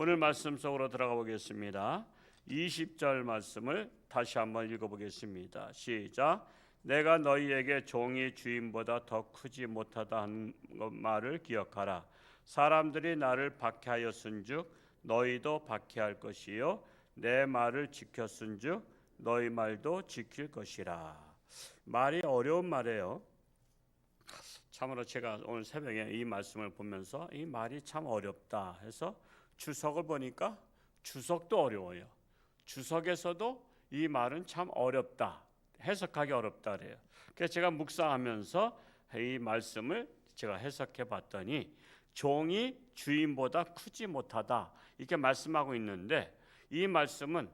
오늘 말씀 속으로 들어가 보겠습니다. 20절 말씀을 다시 한번 읽어보겠습니다. 시작. 내가 너희에게 종이 주인보다 더 크지 못하다 한 말을 기억하라. 사람들이 나를 박해하였은즉 너희도 박해할 것이요 내 말을 지켰은즉 너희 말도 지킬 것이라. 말이 어려운 말이에요. 참으로 제가 오늘 새벽에 이 말씀을 보면서 이 말이 참 어렵다 해서 주석을 보니까 주석도 어려워요. 주석에서도 이 말은 참 어렵다, 해석하기 어렵다 그래요. 그래서 제가 묵상하면서 이 말씀을 제가 해석해 봤더니 종이 주인보다 크지 못하다 이렇게 말씀하고 있는데, 이 말씀은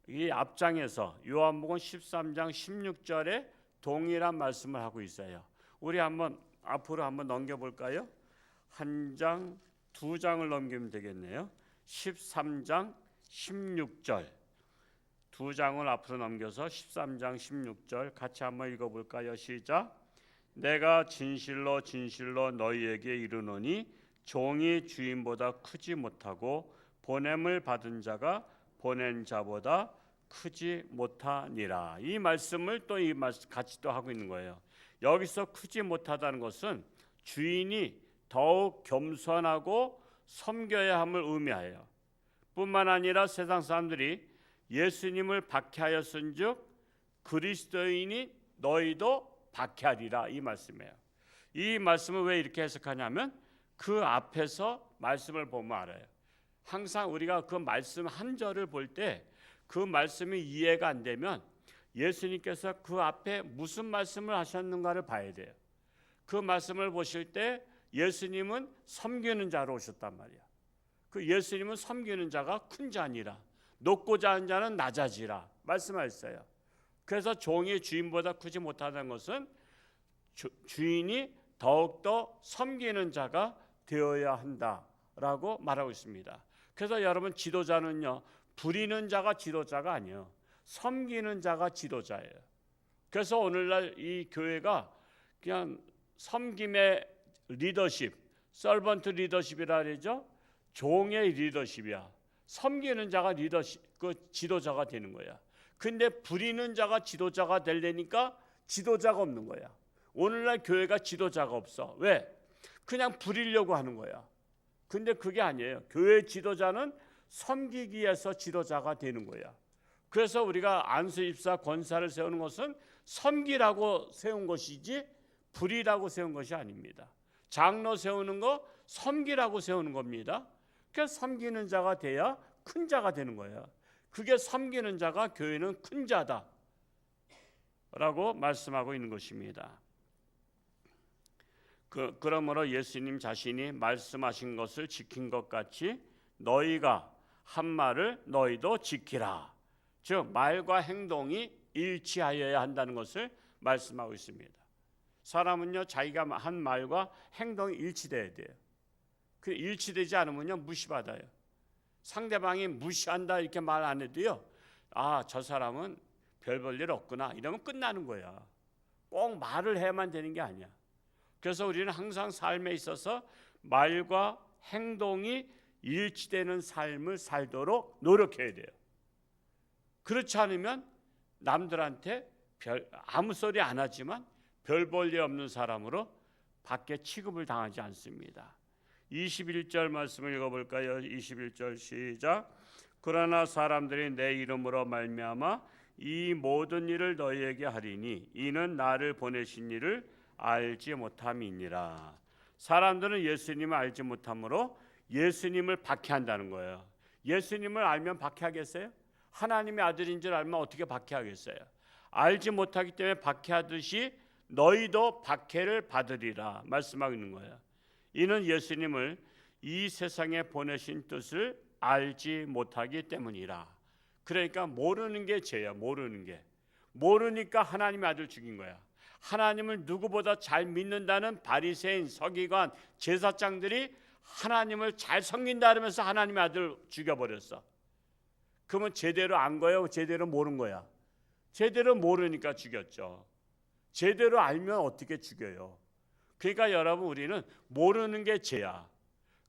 이 앞장에서 요한복음 13장 16절에 동일한 말씀을 하고 있어요. 우리 한번 앞으로 한번 넘겨볼까요? 한 장, 두 장을 넘기면 되겠네요. 13장 16절 두 장을 앞으로 넘겨서 13장 16절 같이 한번 읽어볼까요? 시작. 내가 진실로 진실로 너희에게 이르노니 종이 주인보다 크지 못하고 보냄을 받은 자가 보낸 자보다 크지 못하니라. 이 말씀을 또 이 말씀 같이 또 하고 있는 거예요. 여기서 크지 못하다는 것은 주인이 더욱 겸손하고 섬겨야 함을 의미하여 뿐만 아니라 세상 사람들이 예수님을 박해하였은즉 그리스도인이 너희도 박해하리라 이 말씀이에요. 이 말씀을 왜 이렇게 해석하냐면 그 앞에서 말씀을 보면 알아요. 항상 우리가 그 말씀 한 절을 볼 때 그 말씀이 이해가 안 되면 예수님께서 그 앞에 무슨 말씀을 하셨는가를 봐야 돼요. 그 말씀을 보실 때 예수님은 섬기는 자로 오셨단 말이야. 그 예수님은 섬기는 자가 큰 자니라 높고자 하는 자는 낮아지라 말씀하셨어요. 그래서 종이 주인보다 크지 못하다는 것은 주인이 더욱더 섬기는 자가 되어야 한다라고 말하고 있습니다. 그래서 여러분 지도자는요, 부리는 자가 지도자가 아니에요. 섬기는 자가 지도자예요. 그래서 오늘날 이 교회가 그냥 섬김의 리더십, 서번트 리더십이라 그러죠. 종의 리더십이야. 섬기는 자가 리더십, 그 지도자가 되는 거야. 근데 부리는 자가 지도자가 되려니까 지도자가 없는 거야. 오늘날 교회가 지도자가 없어. 왜? 그냥 부리려고 하는 거야. 근데 그게 아니에요. 교회 지도자는 섬기기 위해서 지도자가 되는 거야. 그래서 우리가 안수집사 권사를 세우는 것은 섬기라고 세운 것이지 부리라고 세운 것이 아닙니다. 장로 세우는 거 섬기라고 세우는 겁니다. 그래서 섬기는 자가 돼야 큰 자가 되는 거예요. 그게 섬기는 자가 교회는 큰 자다 라고 말씀하고 있는 것입니다. 그러므로 예수님 자신이 말씀하신 것을 지킨 것 같이 너희가 한 말을 너희도 지키라. 즉 말과 행동이 일치하여야 한다는 것을 말씀하고 있습니다. 사람은요 자기가 한 말과 행동이 일치돼야 돼요. 그 일치되지 않으면요 무시받아요. 상대방이 무시한다 이렇게 말 안 해도요, 아 저 사람은 별 볼 일 없구나 이러면 끝나는 거야. 꼭 말을 해야만 되는 게 아니야. 그래서 우리는 항상 삶에 있어서 말과 행동이 일치되는 삶을 살도록 노력해야 돼요. 그렇지 않으면 남들한테 아무 소리 안 하지만 별 볼 일 없는 사람으로 밖에 취급을 당하지 않습니다. 21절 말씀을 읽어볼까요? 21절 시작. 그러나 사람들이 내 이름으로 말미암아 이 모든 일을 너희에게 하리니 이는 나를 보내신 이를 알지 못함이니라. 사람들은 예수님을 알지 못함으로 예수님을 박해한다는 거예요. 예수님을 알면 박해하겠어요? 하나님의 아들인 줄 알면 어떻게 박해하겠어요? 알지 못하기 때문에 박해하듯이 너희도 박해를 받으리라 말씀하고 있는 거예요. 이는 예수님을 이 세상에 보내신 뜻을 알지 못하기 때문이라. 그러니까 모르는 게 죄야. 모르는 게. 모르니까 하나님의 아들 죽인 거야. 하나님을 누구보다 잘 믿는다는 바리새인, 서기관, 제사장들이 하나님을 잘 섬긴다 하면서 하나님의 아들 죽여버렸어. 그러면 제대로 안 거예요? 제대로 모른 거야? 제대로 모르니까 죽였죠. 제대로 알면 어떻게 죽여요? 그러니까 여러분 우리는 모르는 게 죄야.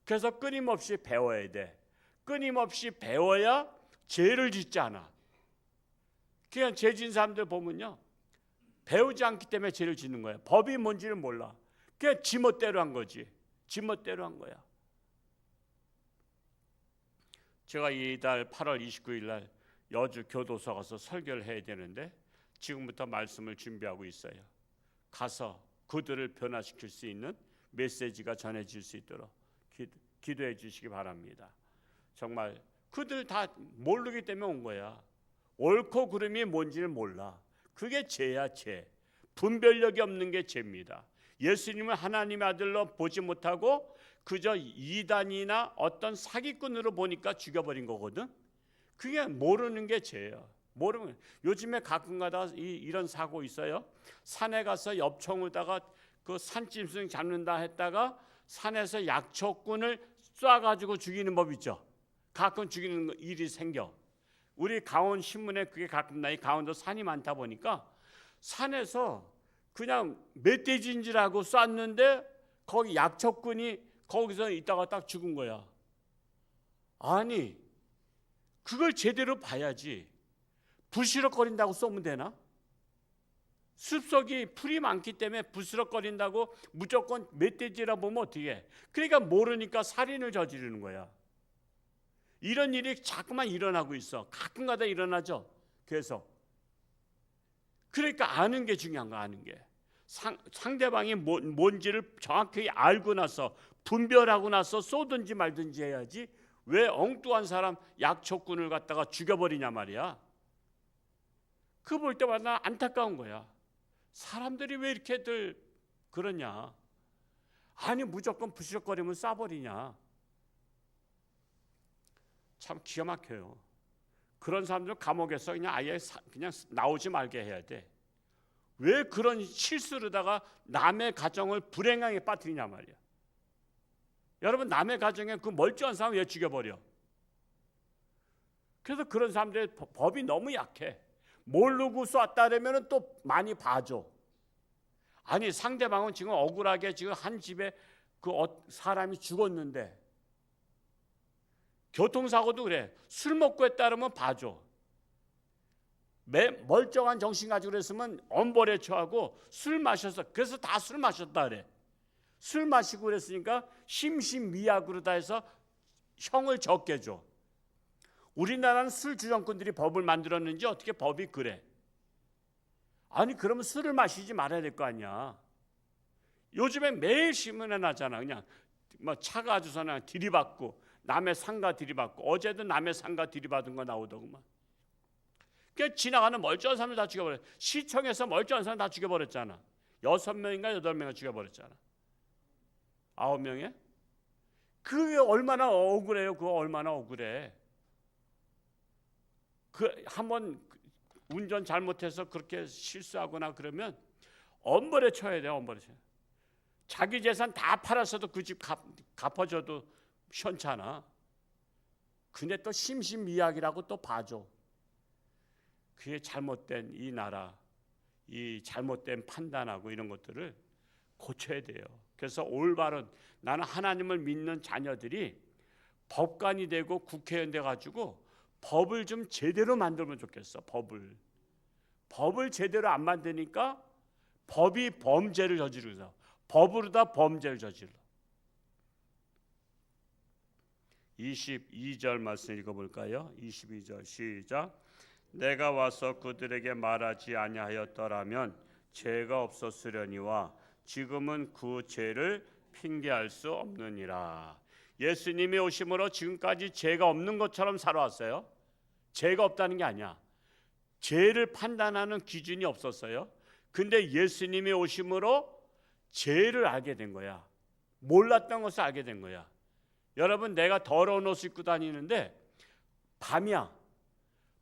그래서 끊임없이 배워야 돼. 끊임없이 배워야 죄를 짓지 않아. 그냥 죄 지은 사람들 보면요, 배우지 않기 때문에 죄를 짓는 거야. 법이 뭔지를 몰라. 그냥 지멋대로 한 거지. 지멋대로 한 거야. 제가 이달 8월 29일 날 여주 교도소 가서 설교를 해야 되는데 지금부터 말씀을 준비하고 있어요. 가서 그들을 변화시킬 수 있는 메시지가 전해질 수 있도록 기도해 주시기 바랍니다. 정말 그들 다 모르기 때문에 온 거야. 옳고 그름이 뭔지를 몰라. 그게 죄야, 죄. 분별력이 없는 게 죄입니다. 예수님을 하나님의 아들로 보지 못하고 그저 이단이나 어떤 사기꾼으로 보니까 죽여버린 거거든. 그게 모르는 게 죄예요. 모르면 요즘에 가끔가다 이런 사고 있어요. 산에 가서 엽총에다가 그 산짐승 잡는다 했다가 산에서 약초꾼을 쏴가지고 죽이는 법 있죠. 가끔 죽이는 일이 생겨. 우리 강원 신문에 그게 가끔 나이. 강원도 산이 많다 보니까 산에서 그냥 멧돼지인 줄 알고 쐈는데 거기 약초꾼이 거기서 있다가 딱 죽은 거야. 아니 그걸 제대로 봐야지. 부시럭거린다고 쏘면 되나? 숲속이 풀이 많기 때문에 부스럭거린다고 무조건 멧돼지라 보면 어떻게 해? 그러니까 모르니까 살인을 저지르는 거야. 이런 일이 자꾸만 일어나고 있어. 가끔가다 일어나죠. 그래서 그러니까 아는 게 중요한 거야. 아는 게 상대방이 뭔지를 정확히 알고 나서 분별하고 나서 쏘든지 말든지 해야지. 왜 엉뚱한 사람 약초꾼을 갖다가 죽여버리냐 말이야. 그거 볼 때마다 안타까운 거야. 사람들이 왜 이렇게들 그러냐. 아니 무조건 부시럭거리면 쏴버리냐. 참 기가 막혀요. 그런 사람들은 감옥에서 그냥 아예 그냥 나오지 말게 해야 돼. 왜 그런 실수로다가 남의 가정을 불행하게 빠뜨리냐 말이야. 여러분 남의 가정에 그 멀쩡한 사람 왜 죽여버려? 그래서 그런 사람들의 법이 너무 약해. 모르고 쐈다라면 또 많이 봐줘. 아니 상대방은 지금 억울하게 지금 한 집에 그 사람이 죽었는데 교통사고도 그래. 술 먹고 했다라면 봐줘. 멀쩡한 정신 가지고 그랬으면 엄벌에 처하고 술 마셔서 그래서 다 술 마셨다 그래. 술 마시고 그랬으니까 심신미약으로 다 해서 형을 적게 줘. 우리나라는 술 주정꾼들이 법을 만들었는지 어떻게 법이 그래? 아니 그러면 술을 마시지 말아야 될 거 아니야. 요즘에 매일 신문에 나잖아. 그냥 뭐 차 가지고서 그냥 들이받고 남의 상가 들이받고 어제도 남의 상가 들이받은 거 나오더구만. 그 지나가는 멀쩡한 사람을 다 죽여버려. 시청에서 멀쩡한 사람 다 죽여버렸잖아. 6명인가 8명을 죽여버렸잖아. 9명에? 그게 얼마나 억울해요. 그거 얼마나 억울해. 그 한번 운전 잘못해서 그렇게 실수하거나 그러면 엄벌에 쳐야 돼요. 엄벌에 쳐야. 자기 재산 다 팔았어도 그 집 갚아줘도 시원찮아. 근데 또 심신미약이라고 또 봐줘. 그게 잘못된 이 나라, 이 잘못된 판단하고 이런 것들을 고쳐야 돼요. 그래서 올바른 나는 하나님을 믿는 자녀들이 법관이 되고 국회의원 돼 가지고 법을 좀 제대로 만들면 좋겠어. 법을 제대로 안 만드니까 법이 범죄를 저지르서 법으로 다 범죄를 저질러. 22절 말씀 읽어볼까요? 22절 시작. 내가 와서 그들에게 말하지 아니하였더라면 죄가 없었으려니와 지금은 그 죄를 핑계할 수 없느니라. 예수님이 오심으로 지금까지 죄가 없는 것처럼 살아왔어요. 죄가 없다는 게 아니야. 죄를 판단하는 기준이 없었어요. 근데 예수님이 오심으로 죄를 알게 된 거야. 몰랐던 것을 알게 된 거야. 여러분 내가 더러운 옷을 입고 다니는데 밤이야.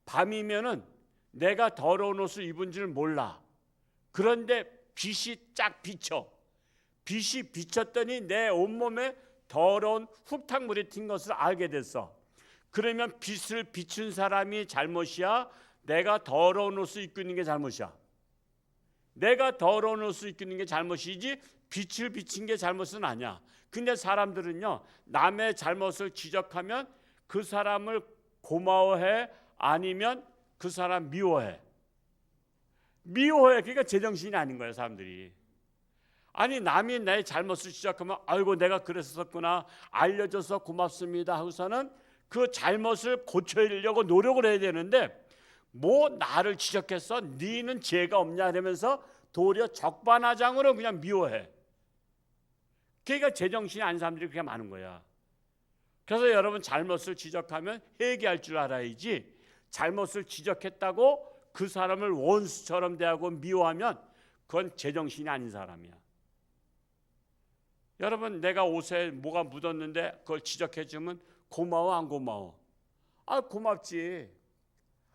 밤이면은 내가 더러운 옷을 입은 줄 몰라. 그런데 빛이 쫙 비쳐. 빛이 비쳤더니 내 온몸에 더러운 흙탕물이 튄 것을 알게 됐어. 그러면 빛을 비춘 사람이 잘못이야? 내가 더러운 옷을 입고 있는 게 잘못이야? 내가 더러운 옷을 입고 있는 게 잘못이지 빛을 비친 게 잘못은 아니야. 근데 사람들은요 남의 잘못을 지적하면 그 사람을 고마워해? 아니면 그 사람 미워해? 미워해. 그러니까 제정신이 아닌 거예요, 사람들이. 아니, 남이 내 잘못을 지적하면 아이고 내가 그랬었구나, 알려줘서 고맙습니다 하고서는 그 잘못을 고치려고 노력을 해야 되는데, 뭐 나를 지적했어? 니는 죄가 없냐 이러면서 도리어 적반하장으로 그냥 미워해. 그러니까 제정신이 아닌 사람들이 그렇게 많은 거야. 그래서 여러분, 잘못을 지적하면 회개할 줄 알아야지, 잘못을 지적했다고 그 사람을 원수처럼 대하고 미워하면 그건 제정신이 아닌 사람이야. 여러분, 내가 옷에 뭐가 묻었는데 그걸 지적해주면 고마워 안 고마워? 아, 고맙지.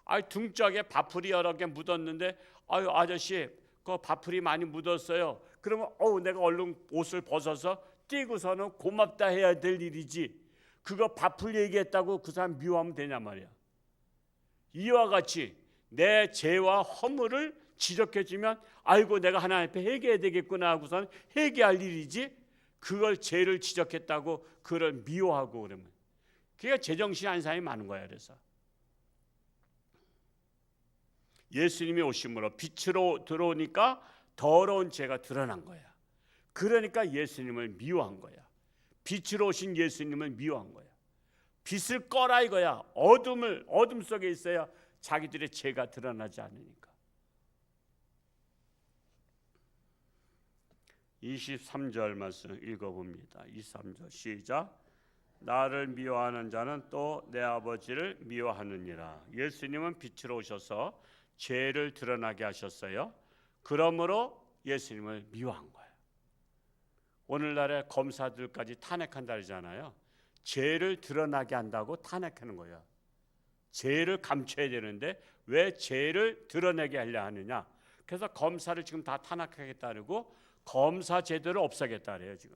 아, 등짝에 밥풀이 여러 개 묻었는데 아유 아저씨 그 밥풀이 많이 묻었어요. 그러면 내가 얼른 옷을 벗어서 뛰고서는 고맙다 해야 될 일이지, 그거 밥풀 얘기했다고 그 사람 미워하면 되냐 말이야. 이와 같이 내 죄와 허물을 지적해주면 아이고 내가 하나님 앞에 회개해야 되겠구나 하고서는 회개할 일이지, 그걸 죄를 지적했다고 그걸 미워하고 그러면 그게 제정신이 아닌 사람이 많은 거야. 그래서 예수님이 오심으로 빛으로 들어오니까 더러운 죄가 드러난 거야. 그러니까 예수님을 미워한 거야. 빛으로 오신 예수님을 미워한 거야. 빛을 꺼라 이거야. 어둠 속에 있어야 자기들의 죄가 드러나지 않으니까. 23절 말씀 읽어봅니다. 23절 시작. 나를 미워하는 자는 또 내 아버지를 미워하느니라. 예수님은 빛으로 오셔서 죄를 드러나게 하셨어요. 그러므로 예수님을 미워한 거예요. 오늘날의 검사들까지 탄핵한다 그러잖아요. 죄를 드러나게 한다고 탄핵하는 거예요. 죄를 감춰야 되는데 왜 죄를 드러내게 하려 하느냐. 그래서 검사를 지금 다 탄핵하겠다 그러고 검사 제도를 없애겠다 그래요. 지금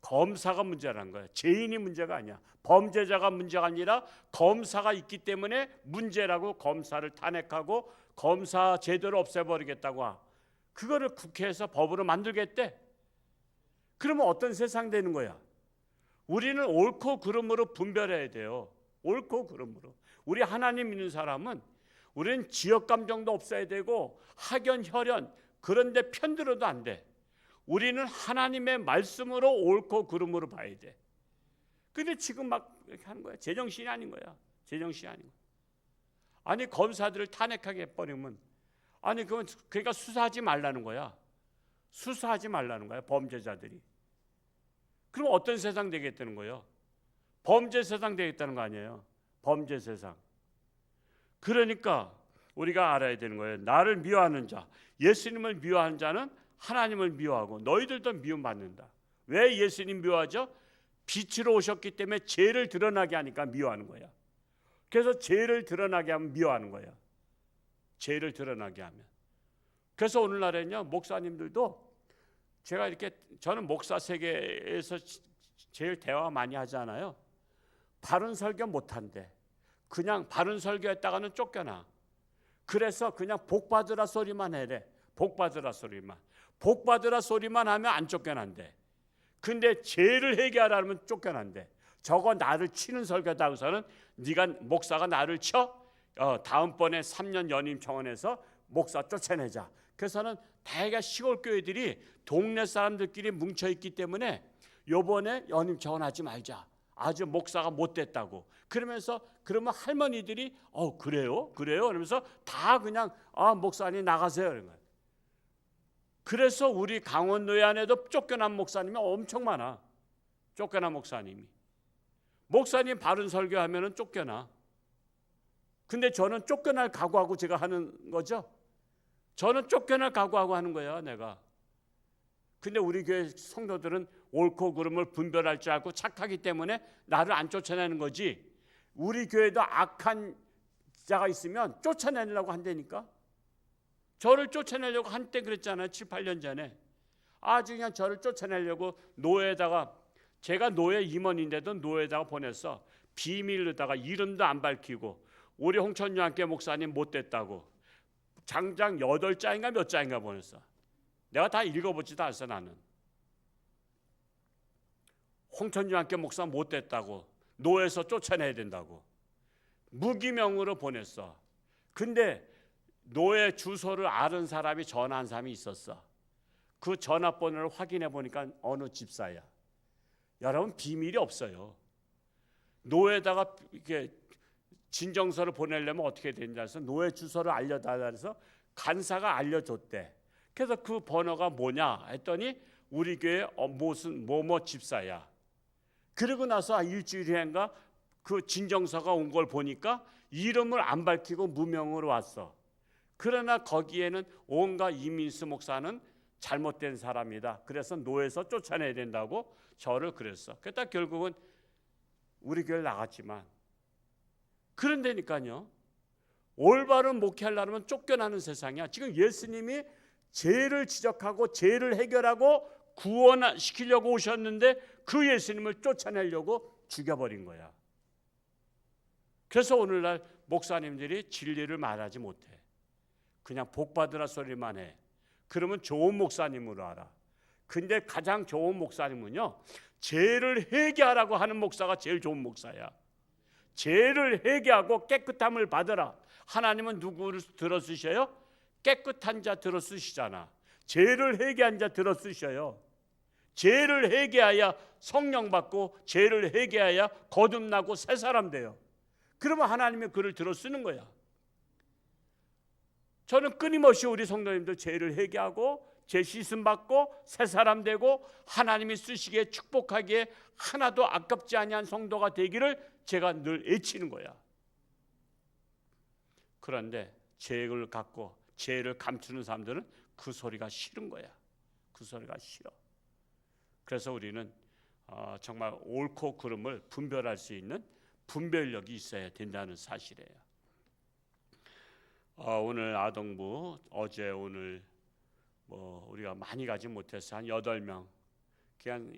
검사가 문제라는 거예요. 죄인이 문제가 아니야. 범죄자가 문제가 아니라 검사가 있기 때문에 문제라고 검사를 탄핵하고 검사 제도를 없애버리겠다고 하. 그거를 국회에서 법으로 만들겠대. 그러면 어떤 세상 되는 거야? 우리는 옳고 그름으로 분별해야 돼요. 옳고 그름으로. 우리 하나님 믿는 사람은 우리는 지역 감정도 없어야 되고 학연 혈연 그런데 편들어도 안 돼. 우리는 하나님의 말씀으로 옳고 그름으로 봐야 돼. 근데 지금 막 이렇게 하는 거야. 제정신이 아닌 거야. 제정신이 아닌 거야. 아니, 검사들을 탄핵하게 해버리면 아니 그러니까 수사하지 말라는 거야. 수사하지 말라는 거야, 범죄자들이. 그럼 어떤 세상 되겠다는 거예요? 범죄 세상 되겠다는 거 아니에요? 범죄 세상. 그러니까 우리가 알아야 되는 거예요. 나를 미워하는 자, 예수님을 미워하는 자는 하나님을 미워하고 너희들도 미움받는다. 왜 예수님 미워하죠? 빛으로 오셨기 때문에 죄를 드러나게 하니까 미워하는 거야. 그래서 죄를 드러나게 하면 미워하는 거야. 죄를 드러나게 하면. 그래서 오늘날에는요, 목사님들도 제가 이렇게, 저는 목사 세계에서 제일 대화 많이 하잖아요. 바른 설교 못한대. 그냥 바른 설교했다가는 쫓겨나. 그래서 그냥 복 받으라 소리만 해래. 복 받으라 소리만. 복 받으라 소리만 하면 안 쫓겨난대. 근데 죄를 회개하라면 쫓겨난대. 저거 나를 치는 설교다 하고서는 네가 목사가 나를 쳐? 다음번에 3년 연임 청원에서 목사 쫓아내자. 그래서는 대개 시골 교회들이 동네 사람들끼리 뭉쳐있기 때문에 요번에 연임 청원하지 말자. 아주 목사가 못됐다고. 그러면서 그러면 할머니들이 그래요? 그러면서 다 그냥 목사님 나가세요. 이런 거예요. 그래서 우리 강원노예 안에도 쫓겨난 목사님이 엄청 많아. 쫓겨난 목사님이. 목사님 바른 설교하면은 쫓겨나. 근데 저는 쫓겨날 각오하고 제가 하는 거죠. 저는 쫓겨날 각오하고 하는 거야, 내가. 근데 우리 교회 성도들은 옳고 그름을 분별할 줄 알고 착하기 때문에 나를 안 쫓아내는 거지. 우리 교회도 악한 자가 있으면 쫓아내려고 한다니까. 저를 쫓아내려고 한때 그랬잖아요. 7, 8년 전에. 아주 그냥 저를 쫓아내려고 노예에다가, 제가 노예 임원인데도 노예에다가 보냈어. 비밀로다가 이름도 안 밝히고 우리 홍천유한교 목사님 못됐다고 장장 8장인가 몇 장인가 보냈어. 내가 다 읽어보지도 않았어. 나는 홍천유한교 목사 못됐다고 노예에서 쫓아내야 된다고 무기명으로 보냈어. 근데 노예 주소를 아는 사람이 전화한 사람이 있었어. 그 전화번호를 확인해 보니까 어느 집사야. 여러분, 비밀이 없어요. 노예에다가 이렇게 진정서를 보내려면 어떻게 되냐 해서 노예 주소를 알려달라 해서 간사가 알려줬대. 그래서 그 번호가 뭐냐 했더니 우리 교회 무슨 뭐뭐 집사야. 그러고 나서 일주일 후인가 그 진정서가 온 걸 보니까 이름을 안 밝히고 무명으로 왔어. 그러나 거기에는 온갖 이민수 목사는 잘못된 사람이다. 그래서 노예에서 쫓아내야 된다고 저를 그랬어. 그러다 결국은 우리 교회를 나갔지만, 그런데니까요, 올바른 목회하려면 쫓겨나는 세상이야. 지금 예수님이 죄를 지적하고 죄를 해결하고 구원시키려고 오셨는데 그 예수님을 쫓아내려고 죽여버린 거야. 그래서 오늘날 목사님들이 진리를 말하지 못해. 그냥 복 받으라 소리만 해. 그러면 좋은 목사님으로 알아. 근데 가장 좋은 목사님은요, 죄를 회개하라고 하는 목사가 제일 좋은 목사야. 죄를 회개하고 깨끗함을 받으라. 하나님은 누구를 들어쓰셔요? 깨끗한 자 들어쓰시잖아. 죄를 회개한 자 들어쓰셔요. 죄를 회개하여 성령 받고 죄를 회개하여 거듭나고 새 사람 돼요. 그러면 하나님이 그를 들어쓰는 거야. 저는 끊임없이 우리 성도님들 죄를 회개하고 죄 씻음 받고 새 사람 되고 하나님이 쓰시기에 축복하기에 하나도 아깝지 아니한 성도가 되기를 제가 늘 애치는 거야. 그런데 죄를 갖고 죄를 감추는 사람들은 그 소리가 싫은 거야. 그 소리가 싫어. 그래서 우리는 정말 옳고 그름을 분별할 수 있는 분별력이 있어야 된다는 사실이에요. 오늘 아동부 어제 오늘 우리가 많이 가지 못해서 한 8명 그냥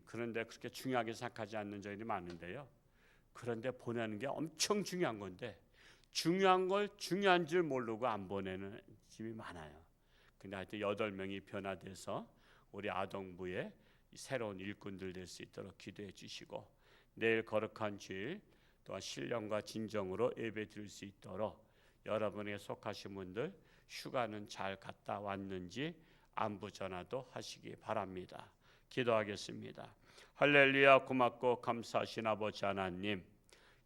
그런데 그렇게 중요하게 생각하지 않는 저희들이 많은데요. 그런데 보내는 게 엄청 중요한 건데 중요한 걸 중요한 줄 모르고 안 보내는 집이 많아요. 근데 하여튼 8명이 변화돼서 우리 아동부에 새로운 일꾼들 될 수 있도록 기도해 주시고 내일 거룩한 주일 또한 신령과 진정으로 예배 드릴 수 있도록 여러분에게 속하신 분들 휴가는 잘 갔다 왔는지 안부 전화도 하시기 바랍니다. 기도하겠습니다. 할렐루야. 고맙고 감사하신 아버지 하나님,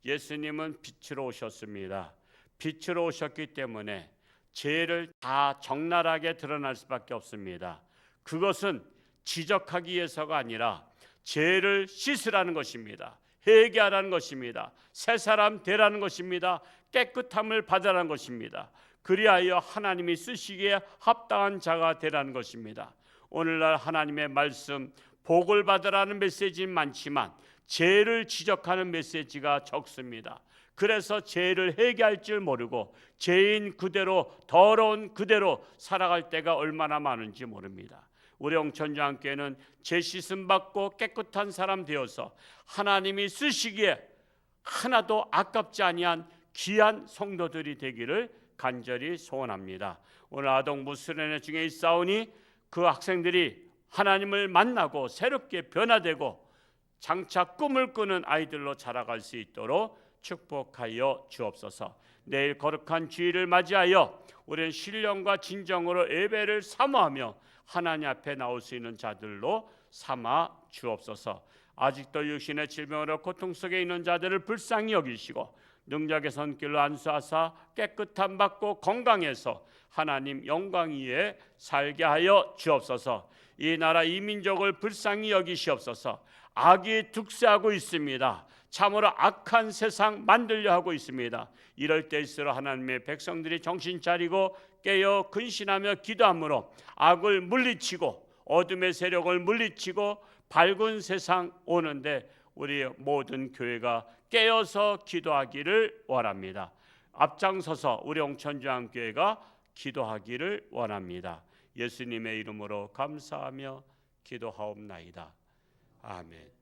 예수님은 빛으로 오셨습니다. 빛으로 오셨기 때문에 죄를 다 적나라하게 드러날 수밖에 없습니다. 그것은 지적하기 위해서가 아니라 죄를 씻으라는 것입니다. 회개하라는 것입니다. 새 사람 되라는 것입니다. 깨끗함을 받으라는 것입니다. 그리하여 하나님이 쓰시기에 합당한 자가 되라는 것입니다. 오늘날 하나님의 말씀 복을 받으라는 메시지는 많지만 죄를 지적하는 메시지가 적습니다. 그래서 죄를 회개할 줄 모르고 죄인 그대로 더러운 그대로 살아갈 때가 얼마나 많은지 모릅니다. 우리 영천주한교회는 죄 씻음 받고 깨끗한 사람 되어서 하나님이 쓰시기에 하나도 아깝지 아니한 귀한 성도들이 되기를 간절히 소원합니다. 오늘 아동부 수련회 중에 있사오니 그 학생들이 하나님을 만나고 새롭게 변화되고 장차 꿈을 꾸는 아이들로 자라갈 수 있도록 축복하여 주옵소서. 내일 거룩한 주일을 맞이하여 우리는 신령과 진정으로 예배를 사모하며 하나님 앞에 나올 수 있는 자들로 삼아 주옵소서. 아직도 육신의 질병으로 고통 속에 있는 자들을 불쌍히 여기시고 능력의 손길로 안수하사 깨끗함 받고 건강해서 하나님 영광 위에 살게 하여 주옵소서. 이 나라 이 민족을 불쌍히 여기시옵소서. 악이 득세하고 있습니다. 참으로 악한 세상 만들려 하고 있습니다. 이럴 때일수록 하나님의 백성들이 정신 차리고 깨어 근신하며 기도함으로 악을 물리치고 어둠의 세력을 물리치고 밝은 세상 오는데 우리 모든 교회가 깨어서 기도하기를 원합니다. 앞장서서 우리 영천주한교회가 기도하기를 원합니다. 예수님의 이름으로 감사하며 기도하옵나이다. 아멘.